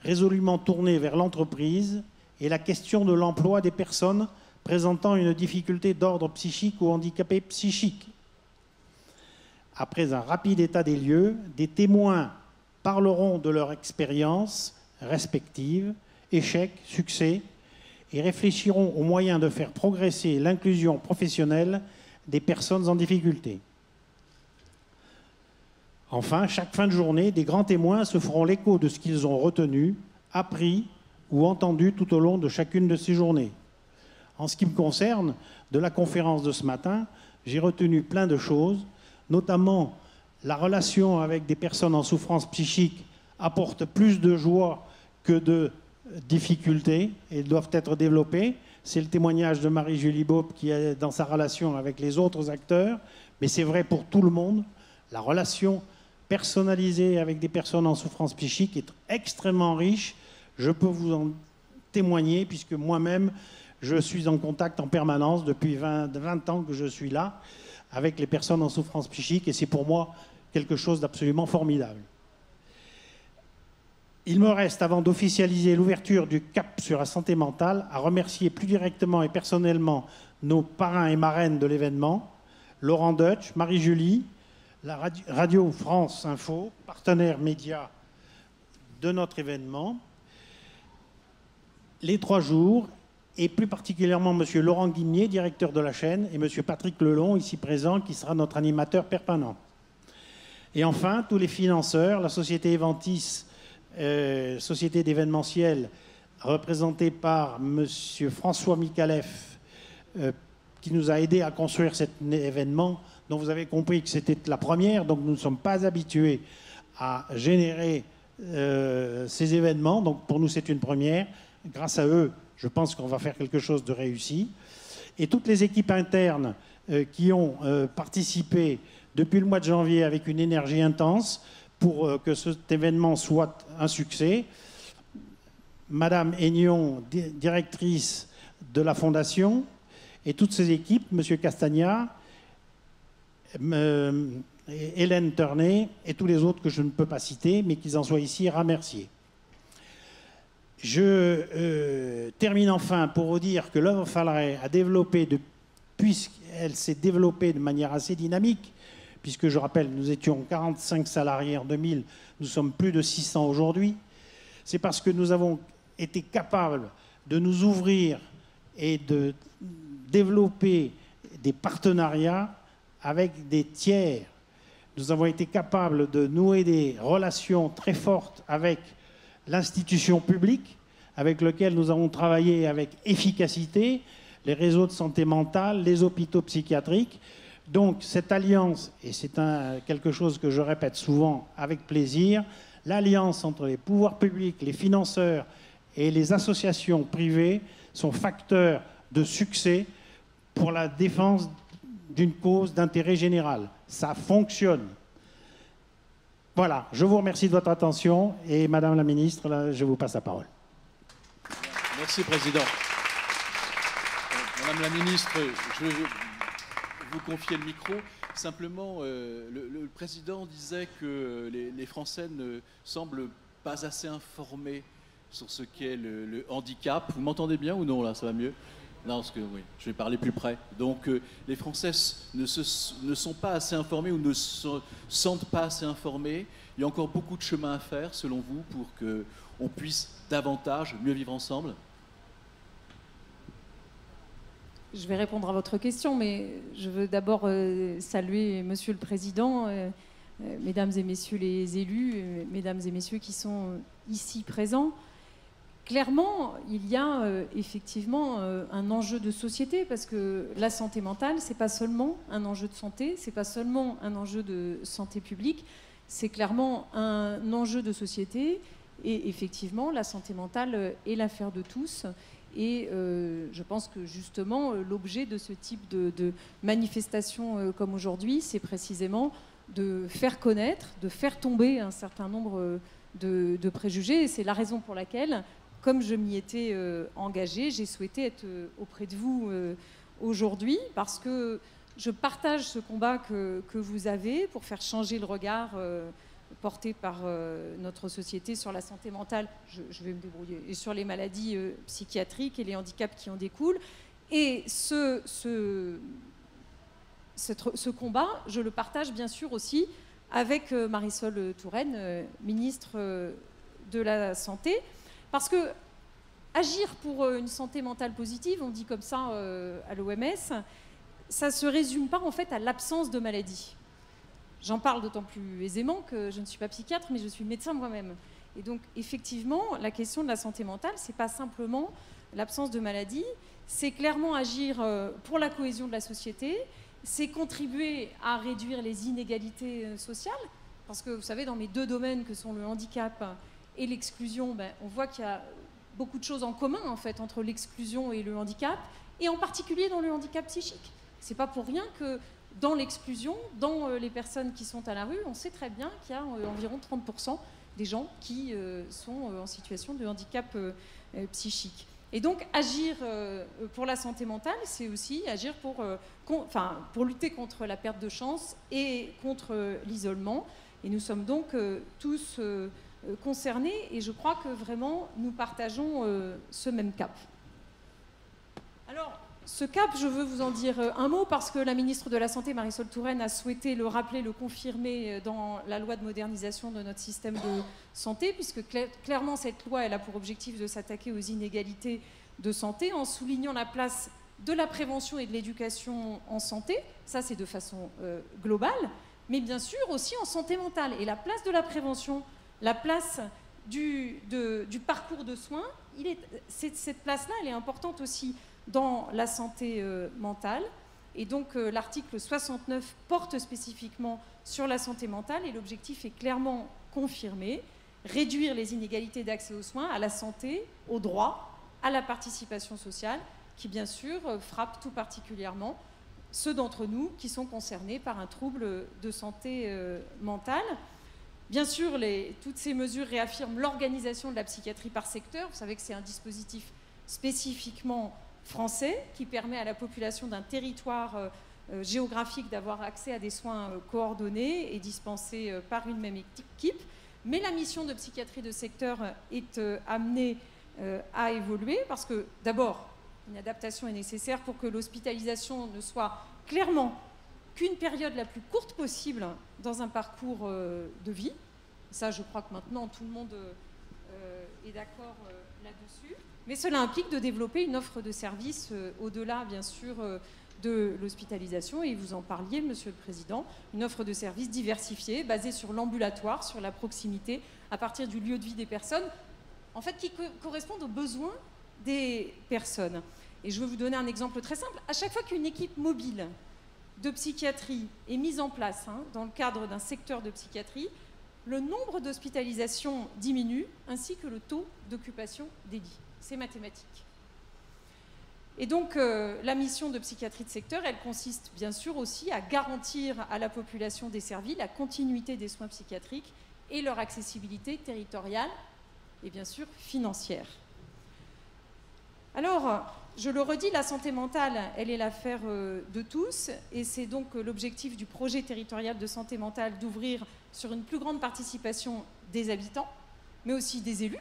Speaker 5: résolument tournée vers l'entreprise et la question de l'emploi des personnes présentant une difficulté d'ordre psychique ou handicapé psychique. Après un rapide état des lieux, des témoins parleront de leur expérience respective, échecs, succès, et réfléchiront aux moyens de faire progresser l'inclusion professionnelle des personnes en difficulté. Enfin, chaque fin de journée, des grands témoins se feront l'écho de ce qu'ils ont retenu, appris ou entendu tout au long de chacune de ces journées. En ce qui me concerne, de la conférence de ce matin, j'ai retenu plein de choses, notamment la relation avec des personnes en souffrance psychique apporte plus de joie que de difficultés et doivent être développées. C'est le témoignage de Marie-Julie Beaupe qui est dans sa relation avec les autres acteurs, mais c'est vrai pour tout le monde. La relation personnalisée avec des personnes en souffrance psychique est extrêmement riche. Je peux vous en témoigner puisque moi-même, je suis en contact en permanence depuis 20 ans que je suis là avec les personnes en souffrance psychique et c'est pour moi quelque chose d'absolument formidable. Il me reste, avant d'officialiser l'ouverture du CAP sur la santé mentale, à remercier plus directement et personnellement nos parrains et marraines de l'événement, Laurent Deutsch, Marie-Julie, la Radio France Info, partenaire média de notre événement, les 3 jours, et plus particulièrement M. Laurent Guigné, directeur de la chaîne, et M. Patrick Lelon, ici présent, qui sera notre animateur permanent. Et enfin, tous les financeurs, la société Eventis, société d'événementiel, représentée par M. François Mikalev, qui nous a aidés à construire cet événement, dont vous avez compris que c'était la première, donc nous ne sommes pas habitués à générer ces événements, donc pour nous c'est une première. Grâce à eux, je pense qu'on va faire quelque chose de réussi. Et toutes les équipes internes qui ont participé depuis le mois de janvier avec une énergie intense pour que cet événement soit un succès. Madame Aignon, directrice de la Fondation, et toutes ces équipes, Monsieur Castagna, Hélène Turney et tous les autres que je ne peux pas citer, mais qu'ils en soient ici remerciés. Je termine enfin pour vous dire que l'œuvre Falleret a développé, puisqu'elle s'est développée de manière assez dynamique, puisque je rappelle, nous étions 45 salariés en 2000, nous sommes plus de 600 aujourd'hui, c'est parce que nous avons été capables de nous ouvrir et de développer des partenariats avec des tiers. Nous avons été capables de nouer des relations très fortes avec l'institution publique, avec lequel nous avons travaillé avec efficacité, les réseaux de santé mentale, les hôpitaux psychiatriques. Donc cette alliance, et c'est quelque chose que je répète souvent avec plaisir, l'alliance entre les pouvoirs publics, les financeurs et les associations privées sont facteurs de succès pour la défense d'une cause d'intérêt général. Ça fonctionne. Voilà, je vous remercie de votre attention et Madame la Ministre, là, je vous passe la parole.
Speaker 1: Merci, Président. Madame la Ministre, je vais vous confier le micro. Simplement, le Président disait que les Français ne semblent pas assez informés sur ce qu'est le handicap. Vous m'entendez bien ou non, là? Ça va mieux? Non, parce que oui, je vais parler plus près. Donc, les Français ne sont pas assez informés ou ne se sentent pas assez informés. Il y a encore beaucoup de chemin à faire, selon vous, pour qu'on puisse davantage mieux vivre ensemble?
Speaker 3: Je vais répondre à votre question, mais je veux d'abord saluer Monsieur le Président, Mesdames et Messieurs les élus, Mesdames et Messieurs qui sont ici présents. Clairement, il y a effectivement un enjeu de société, parce que la santé mentale, c'est pas seulement un enjeu de santé, c'est pas seulement un enjeu de santé publique, c'est clairement un enjeu de société. Et effectivement, la santé mentale est l'affaire de tous. Et je pense que justement, l'objet de ce type de manifestation comme aujourd'hui, c'est précisément de faire connaître, de faire tomber un certain nombre de préjugés. Et c'est la raison pour laquelle, comme je m'y étais engagée, j'ai souhaité être auprès de vous aujourd'hui, parce que je partage ce combat que vous avez pour faire changer le regard porté par notre société sur la santé mentale, je vais me débrouiller, et sur les maladies psychiatriques et les handicaps qui en découlent. Et ce combat, je le partage bien sûr aussi avec Marisol Touraine, ministre de la Santé, parce que agir pour une santé mentale positive, on dit comme ça à l'OMS, ça ne se résume pas en fait à l'absence de maladie. J'en parle d'autant plus aisément que je ne suis pas psychiatre, mais je suis médecin moi-même. Et donc, effectivement, la question de la santé mentale, ce n'est pas simplement l'absence de maladie, c'est clairement agir pour la cohésion de la société, c'est contribuer à réduire les inégalités sociales, parce que, vous savez, dans mes deux domaines que sont le handicap et l'exclusion, ben, on voit qu'il y a beaucoup de choses en commun, en fait, entre l'exclusion et le handicap, et en particulier dans le handicap psychique. Ce n'est pas pour rien que dans l'exclusion, dans les personnes qui sont à la rue, on sait très bien qu'il y a environ 30% des gens qui sont en situation de handicap psychique. Et donc, agir pour la santé mentale, c'est aussi agir pour lutter contre la perte de chance et contre l'isolement. Et nous sommes donc tous concernés, et je crois que vraiment, nous partageons ce même cap. Alors, ce cap, je veux vous en dire un mot, parce que la ministre de la Santé, Marisol Touraine, a souhaité le rappeler, le confirmer dans la loi de modernisation de notre système de santé, puisque clairement, cette loi, elle a pour objectif de s'attaquer aux inégalités de santé en soulignant la place de la prévention et de l'éducation en santé. Ça, c'est de façon globale, mais bien sûr aussi en santé mentale. Et la place de la prévention, la place du parcours de soins, cette place-là, elle est importante aussi dans la santé mentale. Et donc l'article 69 porte spécifiquement sur la santé mentale, et l'objectif est clairement confirmé: réduire les inégalités d'accès aux soins, à la santé, aux droits, à la participation sociale, qui bien sûr frappe tout particulièrement ceux d'entre nous qui sont concernés par un trouble de santé mentale. Bien sûr, toutes ces mesures réaffirment l'organisation de la psychiatrie par secteur. Vous savez que c'est un dispositif spécifiquement français qui permet à la population d'un territoire géographique d'avoir accès à des soins coordonnés et dispensés par une même équipe. Mais la mission de psychiatrie de secteur est amenée à évoluer, parce que d'abord, une adaptation est nécessaire pour que l'hospitalisation ne soit clairement qu'une période la plus courte possible dans un parcours de vie. Ça, je crois que maintenant tout le monde est d'accord là-dessus. Mais cela implique de développer une offre de services au-delà, bien sûr, de l'hospitalisation. Et vous en parliez, Monsieur le Président, une offre de services diversifiée, basée sur l'ambulatoire, sur la proximité, à partir du lieu de vie des personnes, en fait, qui correspondent aux besoins des personnes. Et je veux vous donner un exemple très simple. À chaque fois qu'une équipe mobile de psychiatrie est mise en place dans le cadre d'un secteur de psychiatrie,
Speaker 6: le nombre d'hospitalisations diminue, ainsi que le taux d'occupation des lits. C'est mathématique. Et donc, la mission de psychiatrie de secteur, elle consiste bien sûr aussi à garantir à la population desservie la continuité des soins psychiatriques et leur accessibilité territoriale et bien sûr financière. Alors, je le redis, la santé mentale, elle est l'affaire de tous, et c'est donc l'objectif du projet territorial de santé mentale d'ouvrir sur une plus grande participation des habitants, mais aussi des élus,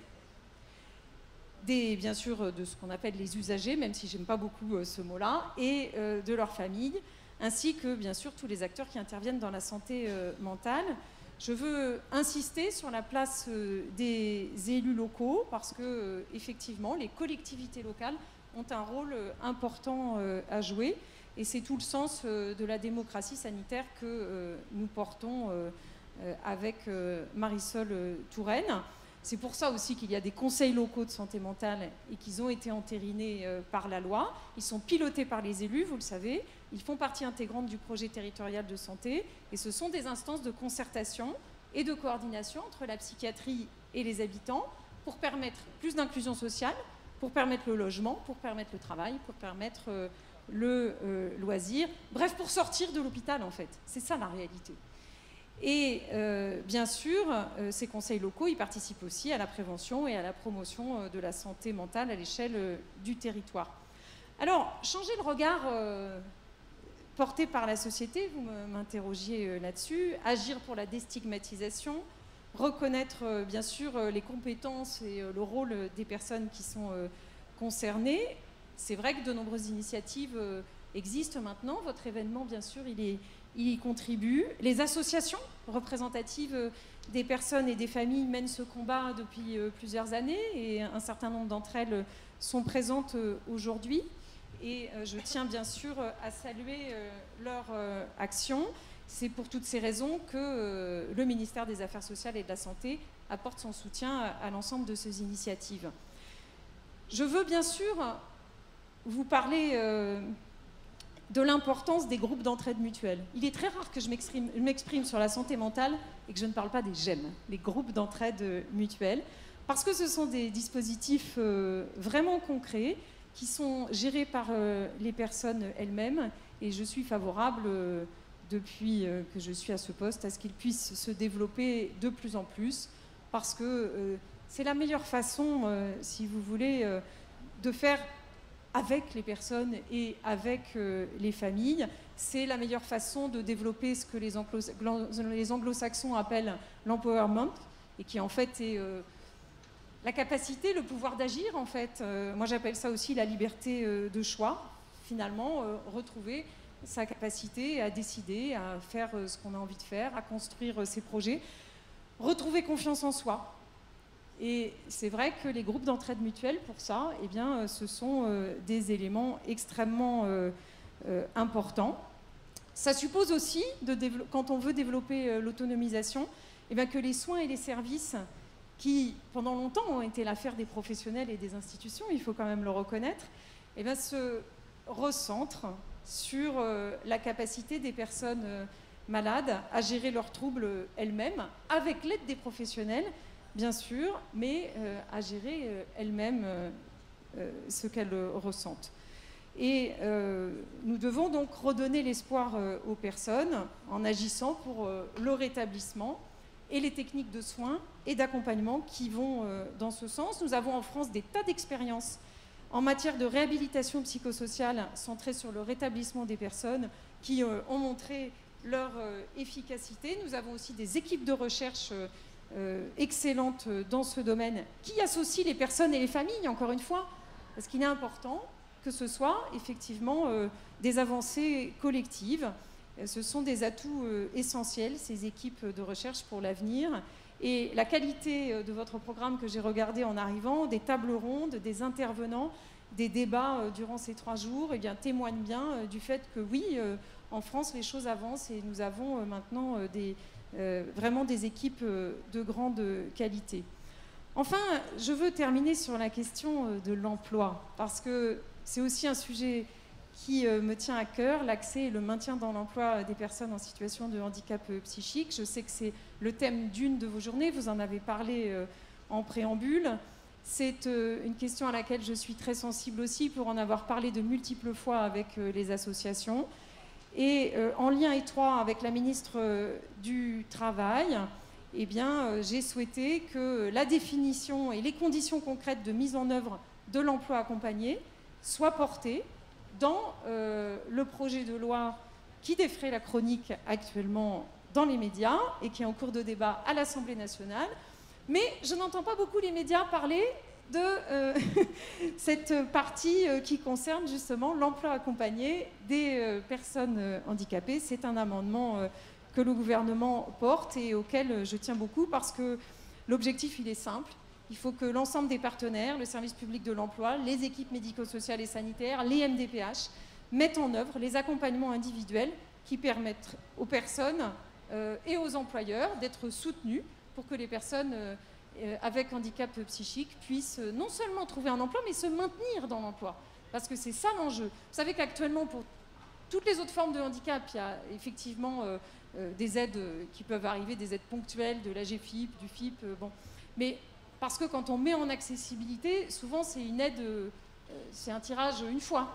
Speaker 6: bien sûr de ce qu'on appelle les usagers, même si j'aime pas beaucoup ce mot-là, et de leurs familles, ainsi que bien sûr tous les acteurs qui interviennent dans la santé mentale. Je veux insister sur la place des élus locaux, parce que effectivement les collectivités locales ont un rôle important à jouer, et c'est tout le sens de la démocratie sanitaire que nous portons avec Marisol Touraine. C'est pour ça aussi qu'il y a des conseils locaux de santé mentale et qu'ils ont été entérinés par la loi. Ils sont pilotés par les élus, vous le savez. Ils font partie intégrante du projet territorial de santé, et ce sont des instances de concertation et de coordination entre la psychiatrie et les habitants pour permettre plus d'inclusion sociale, pour permettre le logement, pour permettre le travail, pour permettre le loisir. Bref, pour sortir de l'hôpital, en fait. C'est ça la réalité. Et bien sûr, ces conseils locaux, ils participent aussi à la prévention et à la promotion de la santé mentale à l'échelle du territoire. Alors, changer le regard porté par la société, vous m'interrogiez là-dessus, agir pour la déstigmatisation, reconnaître bien sûr les compétences et le rôle des personnes qui sont concernées. C'est vrai que de nombreuses initiatives existent maintenant. Votre événement, bien sûr, il y contribue. Les associations représentatives des personnes et des familles mènent ce combat depuis plusieurs années, et un certain nombre d'entre elles sont présentes aujourd'hui. Et je tiens bien sûr à saluer leur action. C'est pour toutes ces raisons que le ministère des Affaires sociales et de la Santé apporte son soutien à l'ensemble de ces initiatives. Je veux bien sûr vous parler de l'importance des groupes d'entraide mutuelle. Il est très rare que je m'exprime sur la santé mentale et que je ne parle pas des GEM, les groupes d'entraide mutuelle, parce que ce sont des dispositifs vraiment concrets qui sont gérés par les personnes elles-mêmes, et je suis favorable depuis que je suis à ce poste à ce qu'ils puissent se développer de plus en plus, parce que c'est la meilleure façon, si vous voulez, de faire avec les personnes et avec les familles. C'est la meilleure façon de développer ce que les anglo-saxons appellent l'empowerment, et qui en fait est la capacité, le pouvoir d'agir en fait. Moi j'appelle ça aussi la liberté de choix, finalement, retrouver sa capacité à décider, à faire ce qu'on a envie de faire, à construire ses projets, retrouver confiance en soi. Et c'est vrai que les groupes d'entraide mutuelle, pour ça, eh bien, ce sont des éléments extrêmement importants. Ça suppose aussi, quand on veut développer l'autonomisation, eh bien, que les soins et les services qui, pendant longtemps, ont été l'affaire des professionnels et des institutions, il faut quand même le reconnaître, eh bien, se recentrent sur la capacité des personnes malades à gérer leurs troubles elles-mêmes, avec l'aide des professionnels, bien sûr, mais à gérer elles-mêmes ce qu'elles ressentent. Et nous devons donc redonner l'espoir aux personnes en agissant pour le rétablissement et les techniques de soins et d'accompagnement qui vont dans ce sens. Nous avons en France des tas d'expériences en matière de réhabilitation psychosociale centrée sur le rétablissement des personnes qui ont montré leur efficacité. Nous avons aussi des équipes de recherche excellentes dans ce domaine qui associent les personnes et les familles, encore une fois, parce qu'il est important que ce soit effectivement des avancées collectives. Ce sont des atouts essentiels, ces équipes de recherche pour l'avenir. Et la qualité de votre programme que j'ai regardé en arrivant, des tables rondes, des intervenants, des débats durant ces 3 jours, eh bien, témoignent bien du fait que oui, en France, les choses avancent et nous avons maintenant vraiment des équipes de grande qualité. Enfin, je veux terminer sur la question de l'emploi, parce que c'est aussi un sujet qui me tient à cœur, l'accès et le maintien dans l'emploi des personnes en situation de handicap psychique. Je sais que c'est le thème d'une de vos journées, vous en avez parlé en préambule. C'est une question à laquelle je suis très sensible aussi pour en avoir parlé de multiples fois avec les associations. Et en lien étroit avec la ministre du Travail, eh bien, j'ai souhaité que la définition et les conditions concrètes de mise en œuvre de l'emploi accompagné soient portées dans le projet de loi qui défraie la chronique actuellement dans les médias et qui est en cours de débat à l'Assemblée nationale. Mais je n'entends pas beaucoup les médias parler de cette partie qui concerne justement l'emploi accompagné des personnes handicapées. C'est un amendement que le gouvernement porte et auquel je tiens beaucoup parce que l'objectif, il est simple. Il faut que l'ensemble des partenaires, le service public de l'emploi, les équipes médico-sociales et sanitaires, les MDPH, mettent en œuvre les accompagnements individuels qui permettent aux personnes et aux employeurs d'être soutenus pour que les personnes avec handicap psychique puissent non seulement trouver un emploi, mais se maintenir dans l'emploi. Parce que c'est ça l'enjeu. Vous savez qu'actuellement, pour toutes les autres formes de handicap, il y a effectivement des aides qui peuvent arriver, des aides ponctuelles de l'AGFIP, du FIP. Bon. Mais parce que quand on met en accessibilité, souvent c'est une aide, c'est un tirage une fois.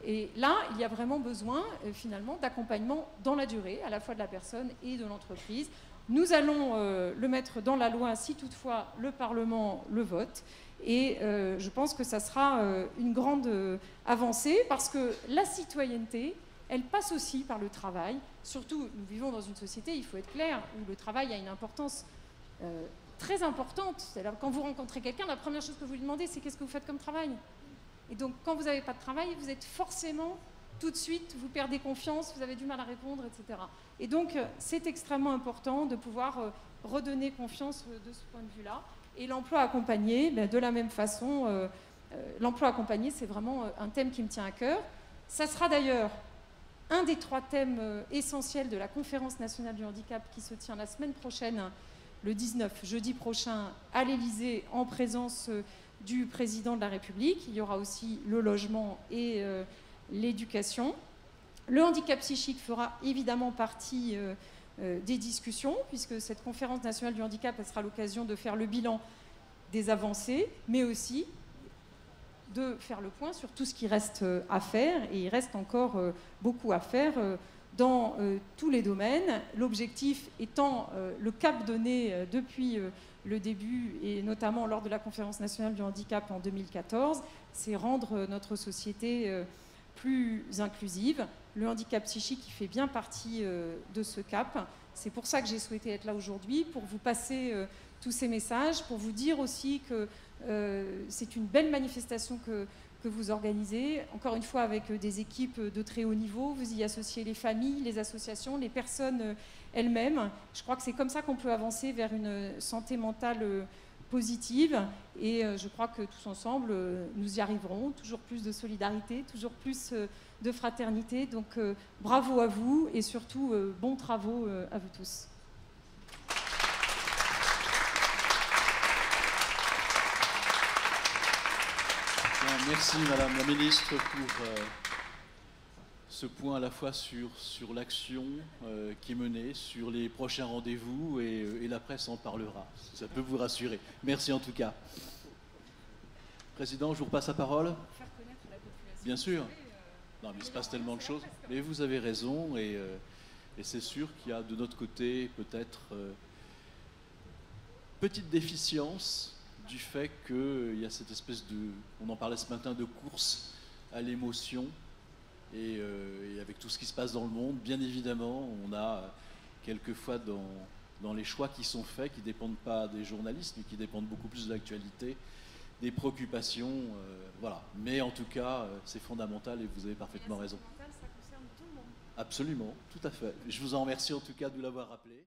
Speaker 6: Et là, il y a vraiment besoin finalement d'accompagnement dans la durée, à la fois de la personne et de l'entreprise. Nous allons le mettre dans la loi si toutefois le Parlement le vote. Et je pense que ça sera une grande avancée parce que la citoyenneté, elle passe aussi par le travail. Surtout, nous vivons dans une société, il faut être clair, où le travail a une importance très importante. C'est-à-dire, quand vous rencontrez quelqu'un, la première chose que vous lui demandez, c'est qu'est-ce que vous faites comme travail? Et donc, quand vous n'avez pas de travail, vous êtes forcément, tout de suite, vous perdez confiance, vous avez du mal à répondre, etc. Et donc, c'est extrêmement important de pouvoir redonner confiance de ce point de vue-là. Et l'emploi accompagné, de la même façon, l'emploi accompagné, c'est vraiment un thème qui me tient à cœur. Ça sera d'ailleurs un des 3 thèmes essentiels de la Conférence nationale du handicap qui se tient la semaine prochaine, le 19, jeudi prochain, à l'Élysée, en présence du président de la République. Il y aura aussi le logement et l'éducation. Le handicap psychique fera évidemment partie des discussions, puisque cette conférence nationale du handicap, elle sera l'occasion de faire le bilan des avancées, mais aussi de faire le point sur tout ce qui reste à faire, et il reste encore beaucoup à faire dans tous les domaines. L'objectif étant le cap donné depuis le début, et notamment lors de la conférence nationale du handicap en 2014, c'est rendre notre société plus inclusive. Le handicap psychique, il fait bien partie de ce cap. C'est pour ça que j'ai souhaité être là aujourd'hui, pour vous passer tous ces messages, pour vous dire aussi que c'est une belle manifestation que vous organisez, encore une fois avec des équipes de très haut niveau. Vous y associez les familles, les associations, les personnes elles-mêmes. Je crois que c'est comme ça qu'on peut avancer vers une santé mentale positive, et je crois que tous ensemble, nous y arriverons. Toujours plus de solidarité, toujours plus de fraternité. Donc bravo à vous, et surtout bons travaux à vous tous.
Speaker 1: Merci Madame la Ministre pour ce point à la fois sur l'action qui est menée, sur les prochains rendez-vous, et la presse en parlera. Ça peut vous rassurer. Merci en tout cas. Président, je vous repasse la parole.
Speaker 6: Faire connaître la population.
Speaker 1: Bien sûr. Non, mais il se passe tellement de choses. Mais vous avez raison, et c'est sûr qu'il y a de notre côté peut-être petite déficience du fait qu'il y a cette espèce de, on en parlait ce matin, de course à l'émotion, et avec tout ce qui se passe dans le monde, bien évidemment, on a quelquefois dans les choix qui sont faits, qui ne dépendent pas des journalistes, mais qui dépendent beaucoup plus de l'actualité, des préoccupations, voilà. Mais en tout cas, c'est fondamental, et vous avez parfaitement raison.
Speaker 6: Ça concerne tout le monde.
Speaker 1: Absolument, tout à fait. Je vous en remercie en tout cas de l'avoir rappelé.